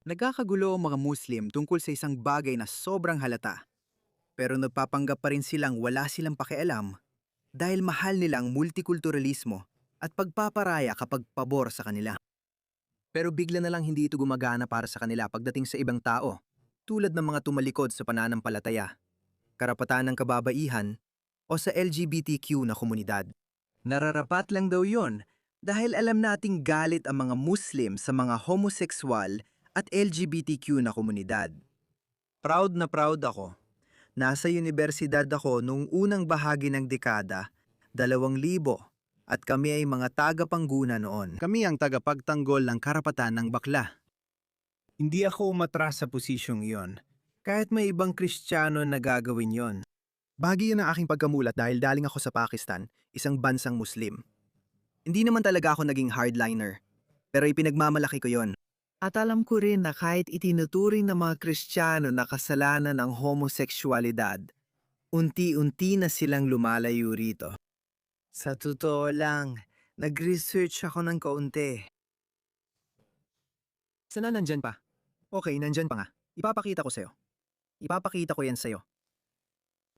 Nagkakagulo ang mga Muslim tungkol sa isang bagay na sobrang halata, pero nagpapanggap pa rin silang wala silang pakialam dahil mahal nilang multikulturalismo at pagpaparaya kapag pabor sa kanila. Pero bigla na lang hindi ito gumagana para sa kanila pagdating sa ibang tao, tulad ng mga tumalikod sa pananampalataya, karapatan ng kababaihan, o sa LGBTQ na komunidad. Nararapat lang daw yon dahil alam nating galit ang mga Muslim sa mga homosexual at LGBTQ na komunidad. Proud na proud ako. Nasa universidad ako noong unang bahagi ng dekada, 2000, at kami ay mga tagapangguna noon. Kami ang tagapagtanggol ng karapatan ng bakla. Hindi ako umatras sa posisyong iyon, kahit may ibang Kristiyano na gagawin yon. Bahagi yun ng aking pagkamulat dahil daling ako sa Pakistan, isang bansang Muslim. Hindi naman talaga ako naging hardliner, pero ipinagmamalaki ko yon. At alam ko rin na kahit itinuturing ng mga Kristiyano na kasalanan ang homoseksualidad, unti-unti na silang lumalayo rito. Sa totoo lang, nag-research ako ng kaunti. Sana nandyan pa? Okay, nandyan pa nga. Ipapakita ko sa'yo. Ipapakita ko yan sa'yo.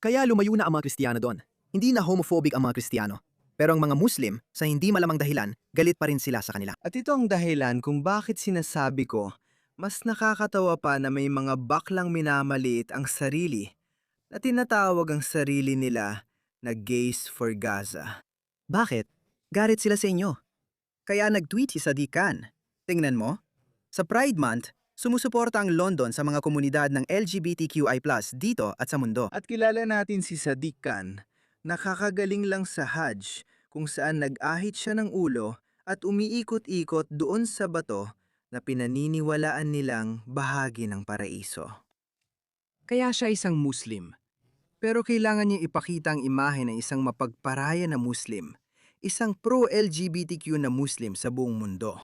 Kaya lumayo na ang mga Kristiyano doon. Hindi na homophobic ang mga Kristiyano. Pero ang mga Muslim, sa hindi malamang dahilan, galit pa rin sila sa kanila. At ito ang dahilan kung bakit sinasabi ko, mas nakakatawa pa na may mga baklang minamaliit ang sarili na tinatawag ang sarili nila na Gays for Gaza. Bakit? Galit sila sa inyo. Kaya nag-tweet si Sadiq Khan. Tingnan mo, sa Pride Month, sumusuporta ang London sa mga komunidad ng LGBTQI+ dito at sa mundo. At kilala natin si Sadiq Khan. Nakakagaling lang sa Hajj kung saan nag-ahit siya ng ulo at umiikot-ikot doon sa bato na pinaniniwalaan nilang bahagi ng paraiso. Kaya siya isang Muslim. Pero kailangan niya ipakita ang imahe ng isang mapagparaya na Muslim, isang pro-LGBTQ na Muslim sa buong mundo.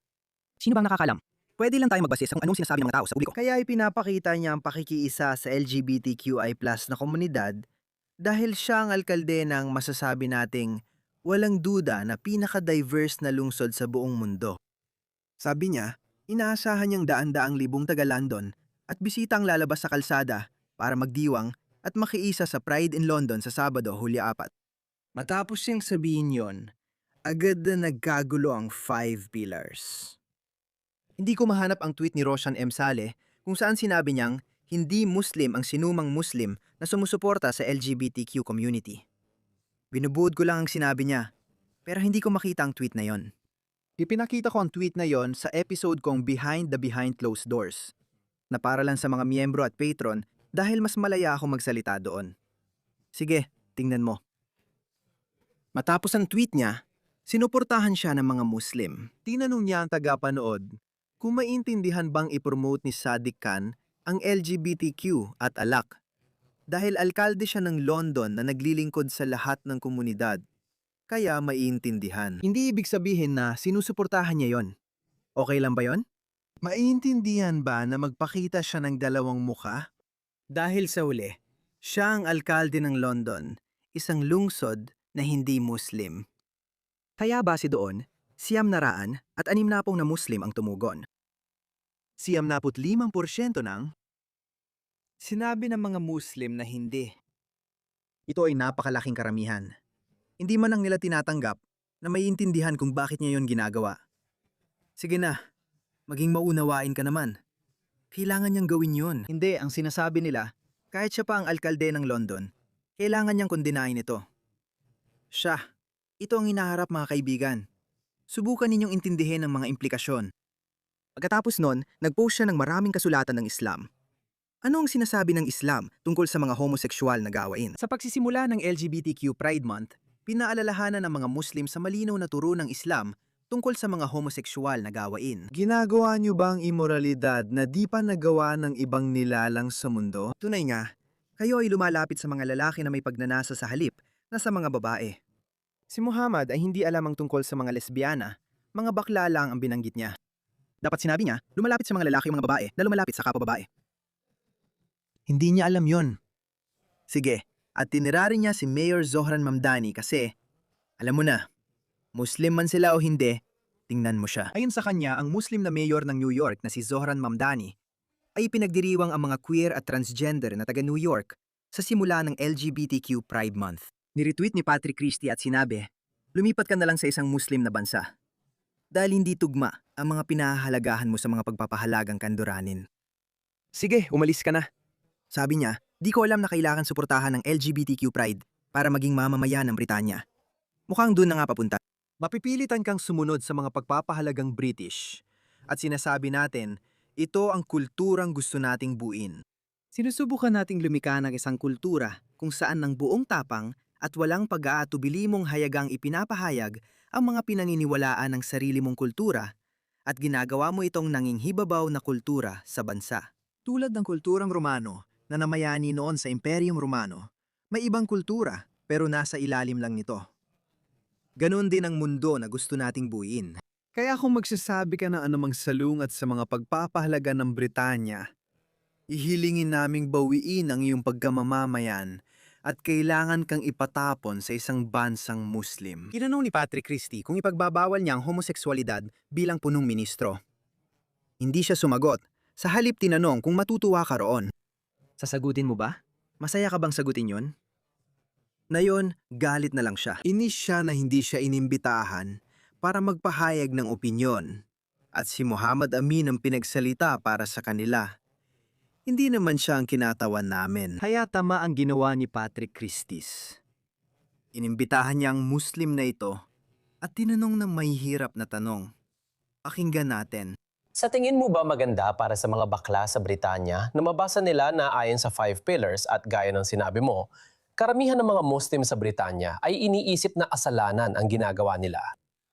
Sino bang nakakalam? Pwede lang tayo magbase sa kung anong sinasabi ng mga tao sa publiko. Kaya ipinapakita niya ang pakikiisa sa LGBTQI+ na komunidad dahil siya ang alkalde ng masasabi nating walang duda na pinaka-diverse na lungsod sa buong mundo. Sabi niya, inaasahan niyang daan-daang libong taga-London at bisitang lalabas sa kalsada para magdiwang at makiisa sa Pride in London sa Sabado, Hulyo 4. Matapos siyang sabihin yon, agad na nagkagulo ang 5 pillars. Hindi ko mahanap ang tweet ni Roshan M. Saleh kung saan sinabi niyang hindi Muslim ang sinumang Muslim na sumusuporta sa LGBTQ community. Binubuod ko lang ang sinabi niya, pero hindi ko makita ang tweet na yon. Ipinakita ko ang tweet na yon sa episode kong Behind the Behind Closed Doors, na para lang sa mga miyembro at patron dahil mas malaya ako magsalita doon. Sige, tingnan mo. Matapos ang tweet niya, sinuportahan siya ng mga Muslim. Tinanong niya ang tagapanood kung maintindihan bang ipromote ni Sadiq Khan ang LGBTQ at alak. Dahil alkalde siya ng London na naglilingkod sa lahat ng komunidad. Kaya maiintindihan. Hindi ibig sabihin na sinusuportahan niya yon. Okay lang ba yon? Maiintindihan ba na magpakita siya ng dalawang muka? Dahil sa uli, siya ang alkalde ng London, isang lungsod na hindi Muslim. Kaya base doon, 9% at 60 na Muslim ang tumugon. 95% ng sinabi ng mga Muslim na hindi. Ito ay napakalaking karamihan. Hindi man lang nila tinatanggap na maiintindihan kung bakit niya yon ginagawa. Sige na, maging maunawain ka naman. Kailangan niyang gawin yon. Hindi, ang sinasabi nila, kahit siya pa ang alkalde ng London, kailangan niyang kondinahin ito. Siya, ito ang hinaharap mga kaibigan. Subukan ninyong intindihin ang mga implikasyon. Pagkatapos nun, nag-post siya ng maraming kasulatan ng Islam. Ano ang sinasabi ng Islam tungkol sa mga homosexual na gawain? Sa pagsisimula ng LGBTQ Pride Month, pinaalalahanan ng mga Muslim sa malinaw na turo ng Islam tungkol sa mga homosexual na gawain. Ginagawa niyo ba ang imoralidad na di pa nagawa ng ibang nilalang sa mundo? Tunay nga, kayo ay lumalapit sa mga lalaki na may pagnanasa sa halip na sa mga babae. Si Muhammad ay hindi alam ang tungkol sa mga lesbiana, mga bakla lang ang binanggit niya. Dapat sinabi niya, lumalapit sa mga lalaki o mga babae na lumalapit sa kapwa babae. Hindi niya alam yon. Sige, at tinirari niya si Mayor Zohran Mamdani kasi, alam mo na, Muslim man sila o hindi, tingnan mo siya. Ayon sa kanya, ang Muslim na mayor ng New York na si Zohran Mamdani ay pinagdiriwang ang mga queer at transgender na taga New York sa simula ng LGBTQ Pride Month. Niretweet ni Patrick Christie at sinabi, lumipat ka na lang sa isang Muslim na bansa. Dahil hindi tugma ang mga pinahahalagahan mo sa mga pagpapahalagang kanduranin. Sige, umalis ka na. Sabi niya, di ko alam na kailangan suportahan ng LGBTQ Pride para maging mamamayan ng Britanya. Mukhang doon na nga papunta. Mapipilitan kang sumunod sa mga pagpapahalagang British at sinasabi natin, ito ang kulturang gusto nating buuin. Sinusubukan nating lumikha ng isang kultura kung saan ng buong tapang at walang pag-aatubili mong hayagang ipinapahayag ang mga pinaniniwalaan ng sarili mong kultura at ginagawa mo itong nanginghibabaw na kultura sa bansa. Tulad ng kulturang Romano na namayani noon sa Imperium Romano, may ibang kultura pero nasa ilalim lang nito. Ganon din ang mundo na gusto nating buuin. Kaya kung magsasabi ka ng anumang salungat sa mga pagpapahalaga ng Britanya, ihilingin naming bawiin ang iyong pagkamamamayan at kailangan kang ipatapon sa isang bansang Muslim. Tinanong ni Patrick Christie kung ipagbabawal niya ang homoseksualidad bilang punong ministro. Hindi siya sumagot. Sa halip tinanong kung matutuwa ka roon. Sasagutin mo ba? Masaya ka bang sagutin yon? Nayon, galit na lang siya. Inis siya na hindi siya inimbitahan para magpahayag ng opinyon. At si Muhammad Amin ang pinagsalita para sa kanila. Hindi naman siya ang kinatawan namin. Kaya tama ang ginawa ni Patrick Christie. Inimbitahan niya ang Muslim na ito at tinanong ng mahihirap na tanong. Pakinggan natin. Sa tingin mo ba maganda para sa mga bakla sa Britanya na mabasa nila na ayon sa 5 pillars at gaya ng sinabi mo, karamihan ng mga Muslim sa Britanya ay iniisip na kasalanan ang ginagawa nila?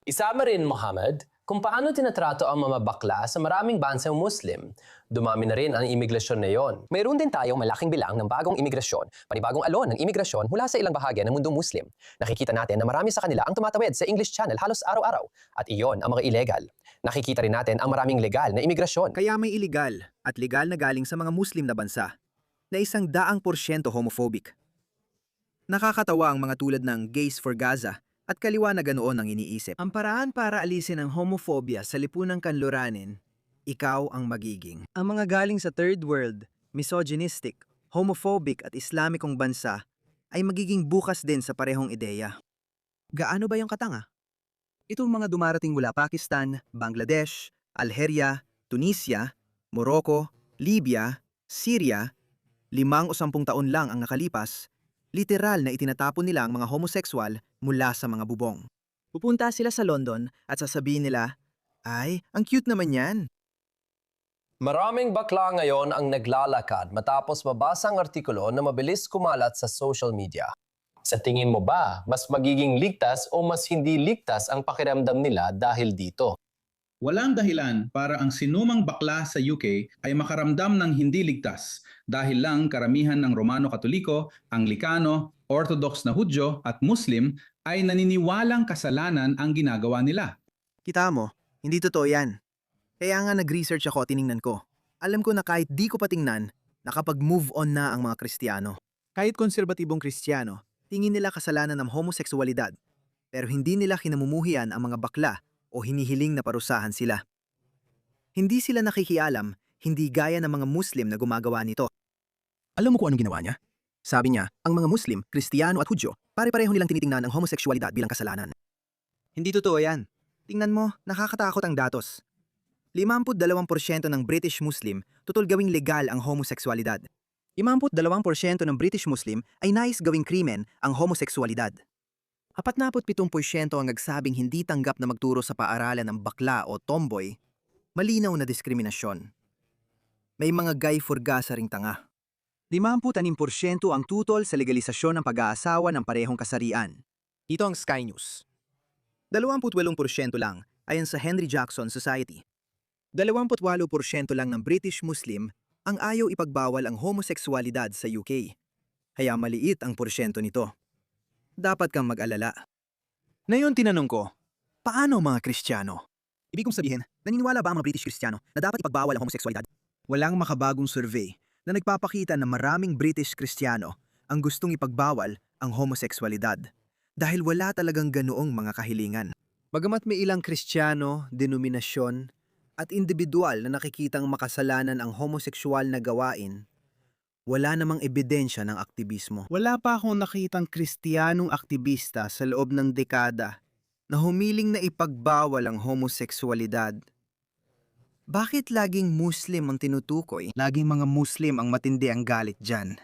Isama rin, Muhammad, kung paano tinatrato ang mga bakla sa maraming bansang Muslim. Dumami na rin ang imigrasyon na yon. Mayroon din tayong malaking bilang ng bagong imigrasyon, panibagong alon ng imigrasyon mula sa ilang bahagi ng mundong Muslim. Nakikita natin na marami sa kanila ang tumatawid sa English Channel halos araw-araw. At iyon ang mga illegal. Nakikita rin natin ang maraming legal na imigrasyon. Kaya may illegal at legal na galing sa mga Muslim na bansa na 100% homophobic. Nakakatawa ang mga tulad ng Gays for Gaza at kaliwa na ganoon ang iniisip. Ang paraan para alisin ang homophobia sa lipunang kanluranin, ikaw ang magiging. Ang mga galing sa third world, misogynistic, homophobic at Islamikong bansa ay magiging bukas din sa parehong ideya. Gaano ba yung katanga? Itong mga dumarating mula Pakistan, Bangladesh, Algeria, Tunisia, Morocco, Libya, Syria, 5 o 10 taon lang ang nakalipas, literal na itinatapon nila ang mga homosexual mula sa mga bubong. Pupunta sila sa London at sasabihin nila, ay, ang cute naman yan. Maraming bakla ngayon ang naglalakad matapos mabasa ang artikulo na mabilis kumalat sa social media. Sa tingin mo ba, mas magiging ligtas o mas hindi ligtas ang pakiramdam nila dahil dito? Walang dahilan para ang sinumang bakla sa UK ay makaramdam ng hindi ligtas dahil lang karamihan ng Romano Katoliko, Anglikano, Orthodox na Hudyo at Muslim ay naniniwalang kasalanan ang ginagawa nila. Kita mo, hindi totoo yan. Kaya nga nag-research ako at tiningnan ko. Alam ko na kahit di ko patingnan, nakapag-move on na ang mga Kristiyano. Kahit konserbatibong Kristiyano, tingin nila kasalanan ng homoseksualidad. Pero hindi nila kinamumuhian ang mga bakla o hinihiling na parusahan sila. Hindi sila nakikialam, hindi gaya ng mga Muslim na gumagawa nito. Alam mo kung anong ginawa niya? Sabi niya, ang mga Muslim, Kristiyano at Hudyo, pare-pareho nilang tinitingnan ang homoseksualidad bilang kasalanan. Hindi totoo yan. Tingnan mo, nakakatakot ang datos. 52% ng British Muslim tutol gawing legal ang homoseksualidad. 52% ng British Muslim ay nais gawing krimen ang homoseksualidad. 47% ang nagsabing hindi tanggap na magturo sa paaralan ng bakla o tomboy, malinaw na diskriminasyon. May mga gay for Gaza ring tanga. 56% ang tutol sa legalisasyon ng pag-aasawa ng parehong kasarian. Ito ang Sky News. 28% lang ayon sa Henry Jackson Society. 28% lang ng British Muslim ang ayaw ipagbawal ang homoseksualidad sa UK. Kaya maliit ang porsyento nito. Dapat kang mag-alala. Ngayon tinanong ko, paano mga Kristiyano? Ibig kong sabihin, naniniwala ba ang mga British Kristiyano na dapat ipagbawal ang homoseksualidad? Walang makabagong survey na nagpapakita na maraming British Kristiyano ang gustong ipagbawal ang homoseksualidad dahil wala talagang ganoong mga kahilingan. Bagamat may ilang Kristiyano, denominasyon, at individual na nakikitang makasalanan ang homosekswal na gawain, wala namang ebidensya ng aktivismo. Wala pa akong nakitang Kristiyanong aktivista sa loob ng dekada na humiling na ipagbawal ang homoseksualidad. Bakit laging Muslim ang tinutukoy? Laging mga Muslim ang matindi ang galit dyan.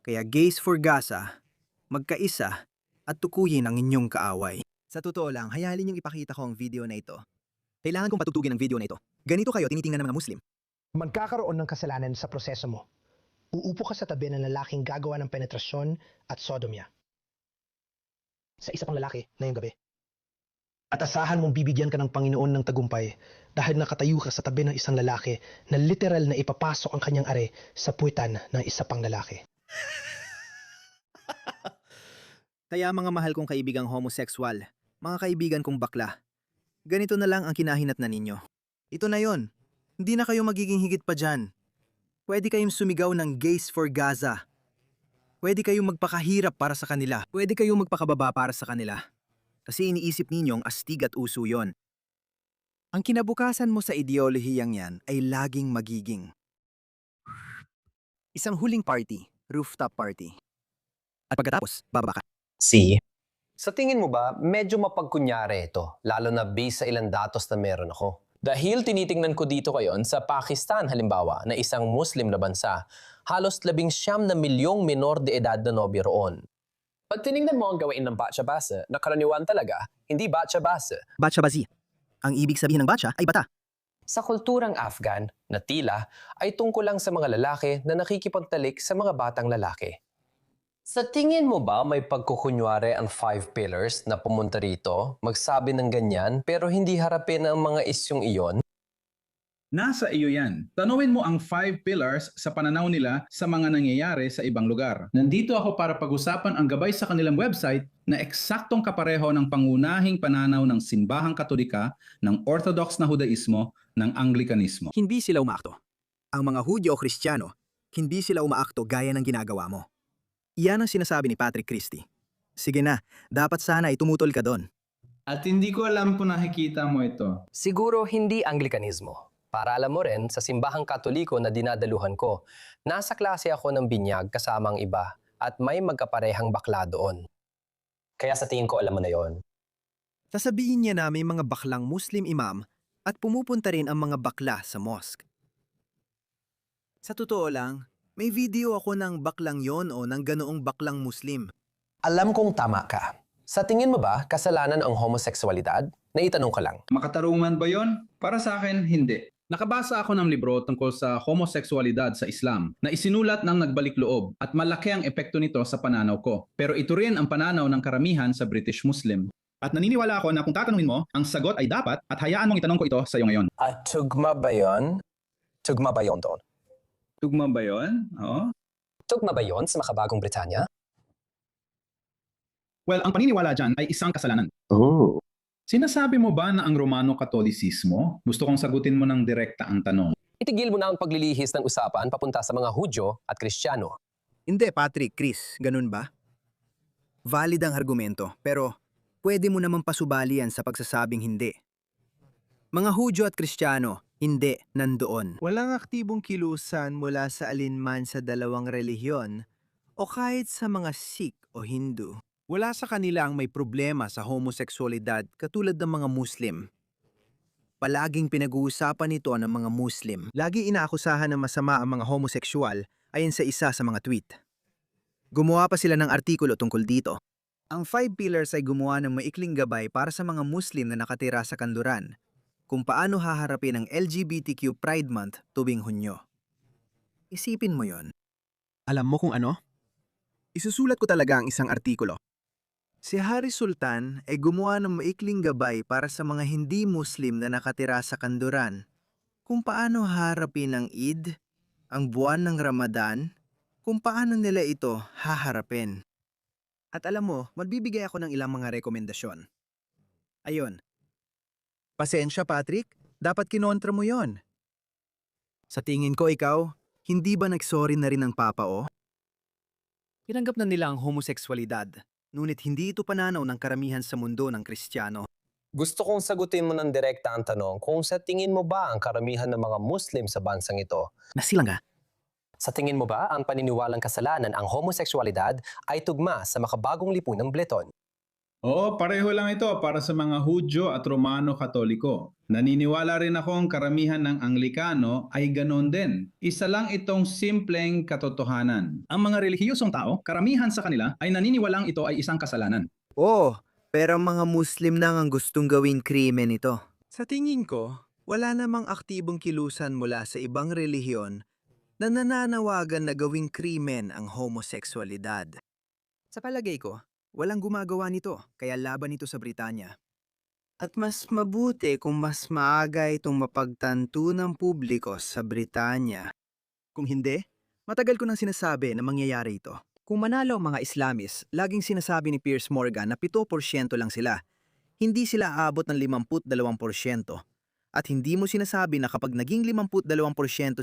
Kaya Gays for Gaza, magkaisa at tukuyin ang inyong kaaway. Sa totoo lang, hayalin niyong ipakita ko ang video na ito. Kailangan kong patutugin ang video na ito. Ganito kayo tinitingnan ng mga Muslim. Magkakaroon ng kasalanan sa proseso mo. Uupo ka sa tabi ng lalaking gagawa ng penetrasyon at sodomya sa isa pang lalaki ngayong gabi. At asahan mong bibigyan ka ng Panginoon ng tagumpay dahil nakatayo ka sa tabi ng isang lalaki na literal na ipapasok ang kanyang are sa puwitan ng isa pang lalaki. Kaya mga mahal kong kaibigang homosexual, mga kaibigan kong bakla, ganito na lang ang kinahinatnan ninyo. Ito na yon. Hindi na kayo magiging higit pa dyan. Pwede kayong sumigaw ng Gays for Gaza. Pwede kayong magpakahirap para sa kanila. Pwede kayong magpakababa para sa kanila. Kasi iniisip ninyong astig at uso yon. Ang kinabukasan mo sa ideolohiyang yan ay laging magiging isang huling party, rooftop party. At pagkatapos, bababa ka. See? Sa tingin mo ba, medyo mapagkunyari ito, lalo na based sa ilang datos na meron ako? Dahil tinitingnan ko dito ngayon sa Pakistan halimbawa na isang Muslim na bansa, halos 19 na milyong minor de edad na nobyo roon. Pag tinignan mo ang gawain ng batsa basa, na karaniwan talaga, hindi batsa basa. Batshabazi. Ang ibig sabihin ng batsa ay bata. Sa kulturang Afghan, na tila ay tungkol lang sa mga lalaki na nakikipagtalik sa mga batang lalaki. Sa tingin mo ba may pagkukunwari ang 5 pillars na pumunta rito, magsabi ng ganyan pero hindi harapin ang mga isyong iyon? Nasa iyo yan. Tanawin mo ang 5 pillars sa pananaw nila sa mga nangyayari sa ibang lugar. Nandito ako para pag-usapan ang gabay sa kanilang website na eksaktong kapareho ng pangunahing pananaw ng Simbahang Katolika, ng Orthodox na Judaismo, ng Anglikanismo. Hindi sila umaakto. Ang mga Hudyo o Kristiyano, hindi sila umaakto gaya ng ginagawa mo. Iyan ang sinasabi ni Patrick Christie. Sige na, dapat sana ay tumutol ka doon. At hindi ko alam kung nakikita mo ito. Siguro hindi Anglikanismo. Para alam mo rin, sa Simbahang Katoliko na dinadaluhan ko, nasa klase ako ng binyag kasama ang iba at may magkaparehang bakla doon. Kaya sa tingin ko alam mo na yon. Sasabihin niya na may mga baklang Muslim imam at pumupunta rin ang mga bakla sa mosque. Sa totoo lang, may video ako ng baklang yon o ng ganoong baklang Muslim. Alam kong tama ka. Sa tingin mo ba kasalanan ang homoseksualidad? Naitanong ka lang. Makatarungan ba yon? Para sa akin, hindi. Nakabasa ako ng libro tungkol sa homoseksualidad sa Islam na isinulat ng nagbalik loob at malaki ang epekto nito sa pananaw ko. Pero ito rin ang pananaw ng karamihan sa British Muslim. At naniniwala ako na kung tatanungin mo, ang sagot ay dapat at hayaan mong itanong ko ito sa iyo ngayon. At tugma ba yon? Tugma ba yon doon? Tugma ba yun? Oo. Tugma ba yon sa makabagong Britanya? Well, ang paniniwala dyan ay isang kasalanan. Oh. Sinasabi mo ba na ang Romano Katolisismo? Gusto kong sagutin mo ng direkta ang tanong. Itigil mo na ang paglilihis ng usapan papunta sa mga Hudyo at Kristiyano. Hindi, Patrick, Chris, ganun ba? Valid ang argumento, pero pwede mo naman pasubali yan sa pagsasabing hindi. Mga Hudyo at Kristiyano, hindi nandoon. Walang aktibong kilusan mula sa alinman sa dalawang relihiyon o kahit sa mga Sikh o Hindu. Wala sa kanila ang may problema sa homoseksualidad katulad ng mga Muslim. Palaging pinag-uusapan ito ng mga Muslim. Lagi inaakusahan ng masama ang mga homoseksual ayon sa isa sa mga tweet. Gumawa pa sila ng artikulo tungkol dito. Ang 5 pillars ay gumawa ng maikling gabay para sa mga Muslim na nakatira sa kanluran kung paano haharapin ang LGBTQ Pride Month tuwing Hunyo. Isipin mo yon. Alam mo kung ano? Isusulat ko talaga ang isang artikulo. Si Haris Sultan ay gumawa ng maikling gabay para sa mga hindi Muslim na nakatira sa kanluran kung paano haharapin ang Eid, ang buwan ng Ramadan, kung paano nila ito haharapin. At alam mo, magbibigay ako ng ilang mga rekomendasyon. Ayon. Pasensya, Patrick. Dapat kinontra mo yon. Sa tingin ko ikaw, hindi ba nagsorry na rin ang Papa o? Tinanggap na nila ang homoseksualidad, ngunit hindi ito pananaw ng karamihan sa mundo ng Kristiyano. Gusto kong sagutin mo ng direkta ang tanong kung sa tingin mo ba ang karamihan ng mga Muslim sa bansang ito. Nasilang nga. Sa tingin mo ba ang paniniwalang kasalanan ang homoseksualidad ay tugma sa makabagong lipunang Bleton? Oo, pareho lang ito para sa mga Hudyo at Romano Katoliko. Naniniwala rin akong karamihan ng Anglikano ay ganon din. Isa lang itong simpleng katotohanan. Ang mga relihiyosong tao, karamihan sa kanila ay naniniwalang ito ay isang kasalanan. Oo, pero mga Muslim na ang gustong gawing krimen ito. Sa tingin ko, wala namang aktibong kilusan mula sa ibang relihiyon na nananawagan na gawing krimen ang homoseksualidad. Sa palagay ko, walang gumagawa nito, kaya laban ito sa Britanya. At mas mabuti kung mas maaga itong mapagtanto ng publiko sa Britanya. Kung hindi, matagal ko nang sinasabi na mangyayari ito. Kung manalo ang mga Islamis, laging sinasabi ni Piers Morgan na 7% lang sila. Hindi sila aabot ng 52%. At hindi mo sinasabi na kapag naging 52%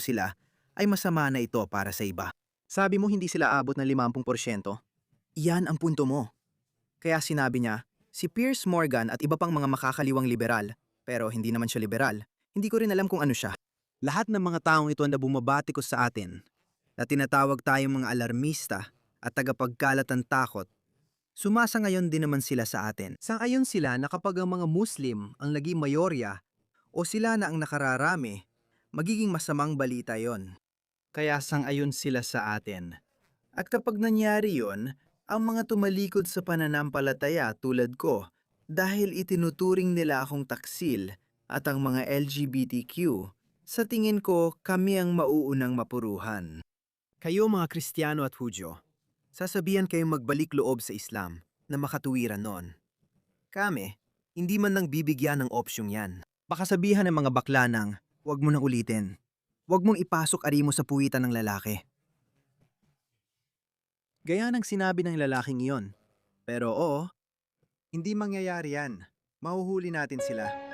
sila, ay masama na ito para sa iba. Sabi mo hindi sila aabot ng 50%? Yan ang punto mo. Kaya sinabi niya, si Piers Morgan at iba pang mga makakaliwang liberal, pero hindi naman siya liberal, hindi ko rin alam kung ano siya. Lahat ng mga taong ito na bumabati ko sa atin, na tinatawag tayong mga alarmista at tagapagkalat ng takot, sumasangayon din naman sila sa atin. Sangayon sila na kapag ang mga Muslim ang naging mayorya o sila na ang nakararami, magiging masamang balita yon. Kaya sangayon sila sa atin. At kapag nangyari yon, ang mga tumalikod sa pananampalataya tulad ko dahil itinuturing nila akong taksil at ang mga LGBTQ, sa tingin ko kami ang mauunang mapuruhan. Kayo mga Kristiyano at Hudyo, sasabihan kayong magbalik loob sa Islam na makatuwiran noon. Kami, hindi man lang bibigyan ng opsyong yan. Baka sabihan ng mga bakla ng, huwag mo nang ulitin. Huwag mong ipasok ari mo sa puwitan ng lalaki. Gaya ng sinabi ng lalaking iyon. Pero oo, hindi mangyayari yan. Mahuhuli natin sila.